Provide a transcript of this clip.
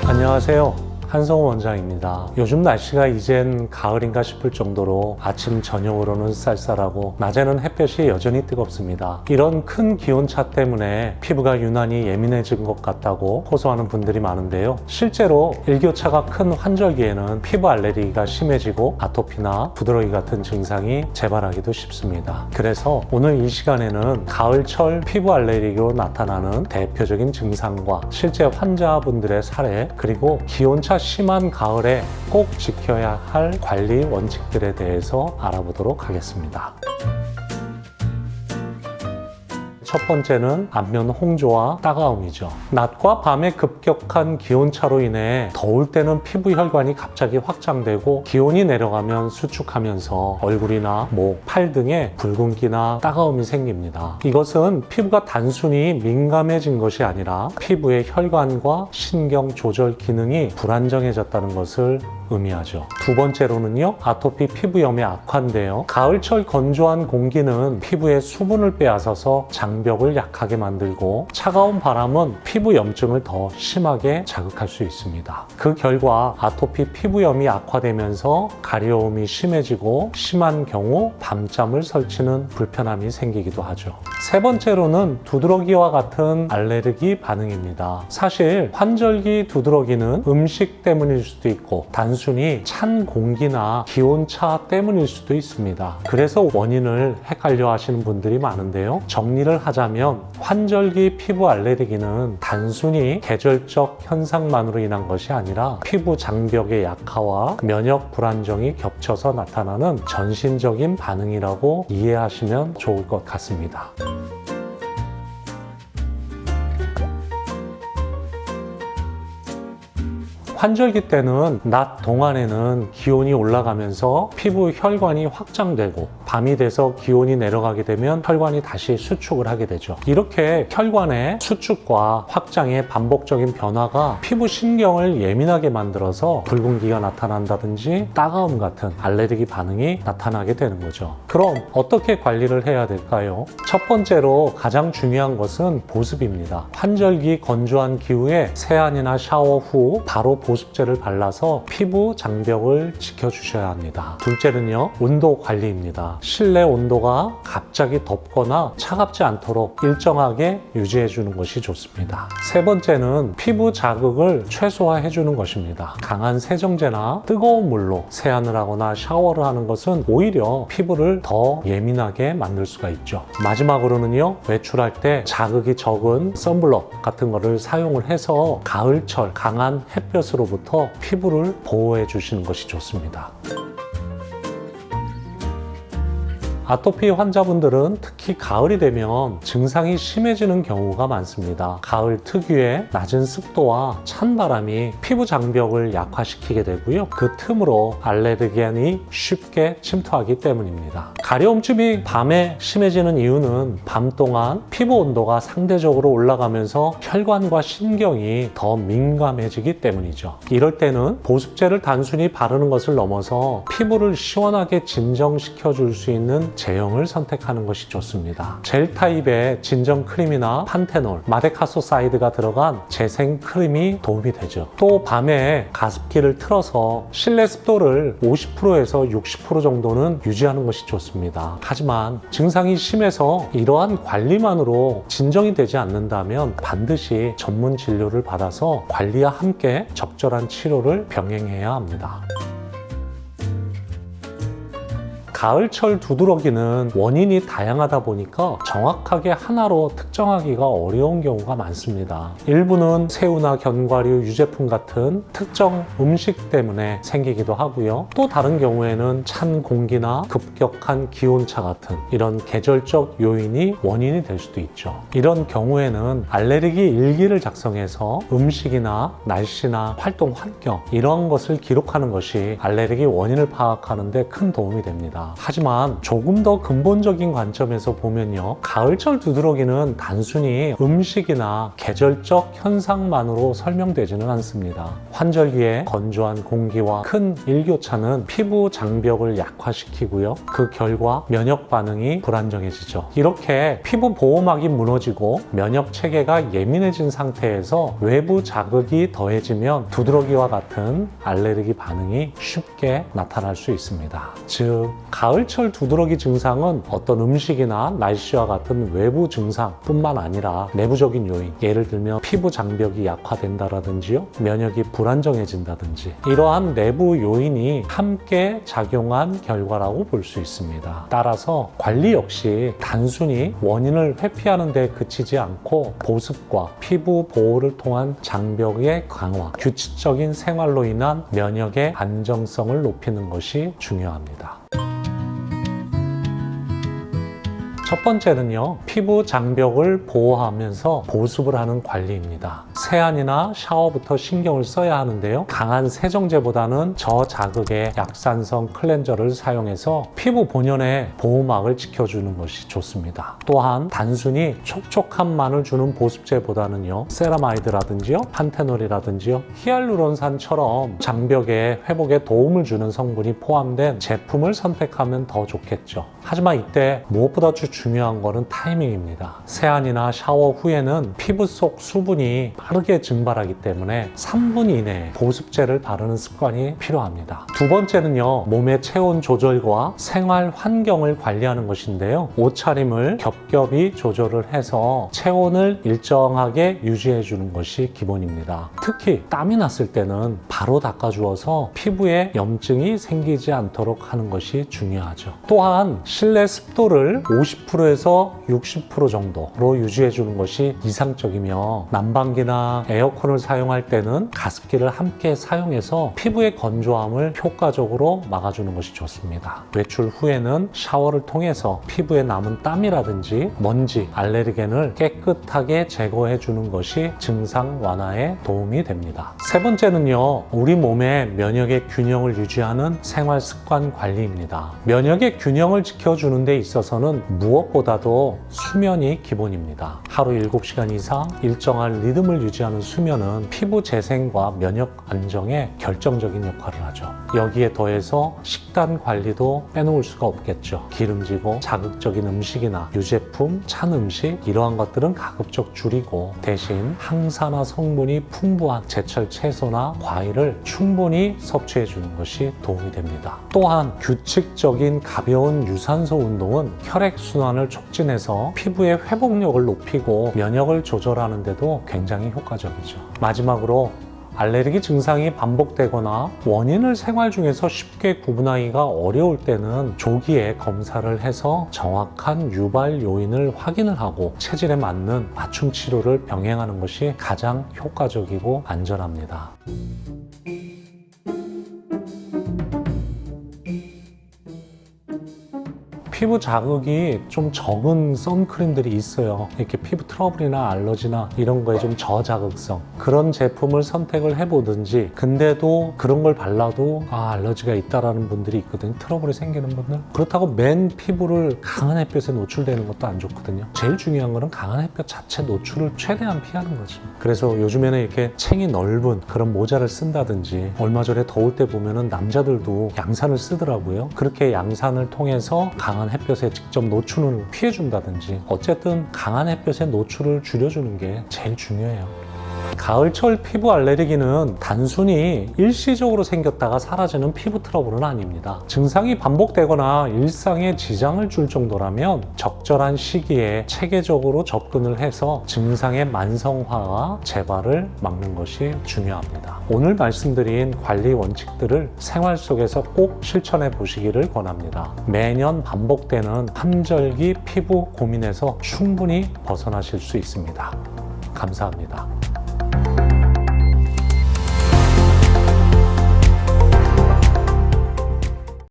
안녕하세요. 한성우 원장입니다. 요즘 날씨가 이젠 가을인가 싶을 정도로 아침 저녁으로는 쌀쌀하고 낮에는 햇볕이 여전히 뜨겁습니다. 이런 큰 기온차 때문에 피부가 유난히 예민해진 것 같다고 호소하는 분들이 많은데요. 실제로 일교차가 큰 환절기에는 피부 알레르기가 심해지고 아토피나 부드러기 같은 증상이 재발하기도 쉽습니다. 그래서 오늘 이 시간에는 가을철 피부 알레르기로 나타나는 대표적인 증상과 실제 환자분들의 사례, 그리고 기온차 심한 가을에 꼭 지켜야 할 관리 원칙들에 대해서 알아보도록 하겠습니다. 첫 번째는 안면 홍조와 따가움이죠. 낮과 밤의 급격한 기온차로 인해 더울 때는 피부 혈관이 갑자기 확장되고 기온이 내려가면 수축하면서 얼굴이나 목, 팔 등에 붉은기나 따가움이 생깁니다. 이것은 피부가 단순히 민감해진 것이 아니라 피부의 혈관과 신경 조절 기능이 불안정해졌다는 것을 의미하죠. 두 번째로는요, 아토피 피부염의 악화인데요. 가을철 건조한 공기는 피부에 수분을 빼앗아서 장벽을 약하게 만들고 차가운 바람은 피부 염증을 더 심하게 자극할 수 있습니다. 그 결과 아토피 피부염이 악화되면서 가려움이 심해지고 심한 경우 밤잠을 설치는 불편함이 생기기도 하죠. 세 번째로는 두드러기와 같은 알레르기 반응입니다. 사실 환절기 두드러기는 음식 때문일 수도 있고 단순히 찬 공기나 기온차 때문일 수도 있습니다. 그래서 원인을 헷갈려 하시는 분들이 많은데요. 정리를 하자면 환절기 피부 알레르기는 단순히 계절적 현상만으로 인한 것이 아니라 피부 장벽의 약화와 면역 불안정이 겹쳐서 나타나는 전신적인 반응이라고 이해하시면 좋을 것 같습니다. 환절기 때는 낮 동안에는 기온이 올라가면서 피부 혈관이 확장되고 밤이 돼서 기온이 내려가게 되면 혈관이 다시 수축을 하게 되죠. 이렇게 혈관의 수축과 확장의 반복적인 변화가 피부 신경을 예민하게 만들어서 붉은기가 나타난다든지 따가움 같은 알레르기 반응이 나타나게 되는 거죠. 그럼 어떻게 관리를 해야 될까요? 첫 번째로 가장 중요한 것은 보습입니다. 환절기 건조한 기후에 세안이나 샤워 후 바로 보습제를 발라서 피부 장벽을 지켜주셔야 합니다. 둘째는요, 온도 관리입니다. 실내 온도가 갑자기 덥거나 차갑지 않도록 일정하게 유지해주는 것이 좋습니다. 세 번째는 피부 자극을 최소화해주는 것입니다. 강한 세정제나 뜨거운 물로 세안을 하거나 샤워를 하는 것은 오히려 피부를 더 예민하게 만들 수가 있죠. 마지막으로는요, 외출할 때 자극이 적은 선블록 같은 거를 사용을 해서 가을철 강한 햇볕으로부터 피부를 보호해 주시는 것이 좋습니다. 아토피 환자분들은 특히 가을이 되면 증상이 심해지는 경우가 많습니다. 가을 특유의 낮은 습도와 찬 바람이 피부 장벽을 약화시키게 되고요. 그 틈으로 알레르기안이 쉽게 침투하기 때문입니다. 가려움증이 밤에 심해지는 이유는 밤 동안 피부 온도가 상대적으로 올라가면서 혈관과 신경이 더 민감해지기 때문이죠. 이럴 때는 보습제를 단순히 바르는 것을 넘어서 피부를 시원하게 진정시켜 줄 수 있는 제형을 선택하는 것이 좋습니다. 젤 타입의 진정 크림이나 판테놀, 마데카소사이드가 들어간 재생 크림이 도움이 되죠. 또 밤에 가습기를 틀어서 실내 습도를 50%에서 60% 정도는 유지하는 것이 좋습니다. 하지만 증상이 심해서 이러한 관리만으로 진정이 되지 않는다면 반드시 전문 진료를 받아서 관리와 함께 적절한 치료를 병행해야 합니다. 가을철 두드러기는 원인이 다양하다 보니까 정확하게 하나로 특정하기가 어려운 경우가 많습니다. 일부는 새우나 견과류, 유제품 같은 특정 음식 때문에 생기기도 하고요. 또 다른 경우에는 찬 공기나 급격한 기온차 같은 이런 계절적 요인이 원인이 될 수도 있죠. 이런 경우에는 알레르기 일기를 작성해서 음식이나 날씨나 활동 환경 이런 것을 기록하는 것이 알레르기 원인을 파악하는 데 큰 도움이 됩니다. 하지만 조금 더 근본적인 관점에서 보면요, 가을철 두드러기는 단순히 음식이나 계절적 현상만으로 설명되지는 않습니다. 환절기에 건조한 공기와 큰 일교차는 피부 장벽을 약화시키고요, 그 결과 면역 반응이 불안정해지죠. 이렇게 피부 보호막이 무너지고 면역 체계가 예민해진 상태에서 외부 자극이 더해지면 두드러기와 같은 알레르기 반응이 쉽게 나타날 수 있습니다. 즉, 가을철 두드러기 증상은 어떤 음식이나 날씨와 같은 외부 증상뿐만 아니라 내부적인 요인, 예를 들면 피부 장벽이 약화된다라든지요, 면역이 불안정해진다든지, 이러한 내부 요인이 함께 작용한 결과라고 볼 수 있습니다. 따라서 관리 역시 단순히 원인을 회피하는 데 그치지 않고 보습과 피부 보호를 통한 장벽의 강화, 규칙적인 생활로 인한 면역의 안정성을 높이는 것이 중요합니다. 첫 번째는요, 피부 장벽을 보호하면서 보습을 하는 관리입니다. 세안이나 샤워부터 신경을 써야 하는데요, 강한 세정제보다는 저자극의 약산성 클렌저를 사용해서 피부 본연의 보호막을 지켜주는 것이 좋습니다. 또한 단순히 촉촉함만을 주는 보습제보다는요, 세라마이드라든지요, 판테놀이라든지요, 히알루론산처럼 장벽의 회복에 도움을 주는 성분이 포함된 제품을 선택하면 더 좋겠죠. 하지만 이때 무엇보다 중요한 거는 타이밍입니다. 세안이나 샤워 후에는 피부 속 수분이 빠르게 증발하기 때문에 3분 이내에 보습제를 바르는 습관이 필요합니다. 두 번째는요, 몸의 체온 조절과 생활 환경을 관리하는 것인데요, 옷차림을 겹겹이 조절을 해서 체온을 일정하게 유지해 주는 것이 기본입니다. 특히 땀이 났을 때는 바로 닦아주어서 피부에 염증이 생기지 않도록 하는 것이 중요하죠. 또한 실내 습도를 50%에서 60% 정도로 유지해 주는 것이 이상적이며, 난방기나 에어컨을 사용할 때는 가습기를 함께 사용해서 피부의 건조함을 효과적으로 막아주는 것이 좋습니다. 외출 후에는 샤워를 통해서 피부에 남은 땀이라든지 먼지, 알레르겐을 깨끗하게 제거해 주는 것이 증상 완화에 도움이 됩니다. 세 번째는요, 우리 몸의 면역의 균형을 유지하는 생활 습관 관리입니다. 면역의 균형을 지켜주는 데 있어서는 무엇보다도 수면이 기본입니다. 하루 7시간 이상 일정한 리듬을 유지하는 수면은 피부 재생과 면역 안정에 결정적인 역할을 하죠. 여기에 더해서 식단 관리도 빼놓을 수가 없겠죠. 기름지고 자극적인 음식이나 유제품, 찬 음식, 이러한 것들은 가급적 줄이고 대신 항산화 성분이 풍부한 제철 채소나 과일을 충분히 섭취해 주는 것이 도움이 됩니다. 또한 규칙적인 가벼운 유산소 운동은 혈액순환을 촉진해서 피부의 회복력을 높이고 면역을 조절하는 데도 굉장히 효과적이죠. 마지막으로 알레르기 증상이 반복되거나 원인을 생활 중에서 쉽게 구분하기가 어려울 때는 조기에 검사를 해서 정확한 유발 요인을 확인을 하고 체질에 맞는 맞춤 치료를 병행하는 것이 가장 효과적이고 안전합니다. 피부 자극이 좀 적은 선크림들이 있어요. 이렇게 피부 트러블이나 알러지나 이런 거에 좀 저자극성, 그런 제품을 선택을 해보든지. 근데도 그런 걸 발라도 알러지가 있다라는 분들이 있거든요. 트러블이 생기는 분들. 그렇다고 맨 피부를 강한 햇볕에 노출되는 것도 안 좋거든요. 제일 중요한 거는 강한 햇볕 자체 노출을 최대한 피하는 거죠. 그래서 요즘에는 이렇게 챙이 넓은 그런 모자를 쓴다든지, 얼마 전에 더울 때 보면은 남자들도 양산을 쓰더라고요. 그렇게 양산을 통해서 강한 햇볕에 직접 노출을 피해준다든지, 어쨌든 강한 햇볕에 노출을 줄여주는 게 제일 중요해요. 가을철 피부 알레르기는 단순히 일시적으로 생겼다가 사라지는 피부 트러블은 아닙니다. 증상이 반복되거나 일상에 지장을 줄 정도라면 적절한 시기에 체계적으로 접근을 해서 증상의 만성화와 재발을 막는 것이 중요합니다. 오늘 말씀드린 관리 원칙들을 생활 속에서 꼭 실천해 보시기를 권합니다. 매년 반복되는 환절기 피부 고민에서 충분히 벗어나실 수 있습니다. 감사합니다.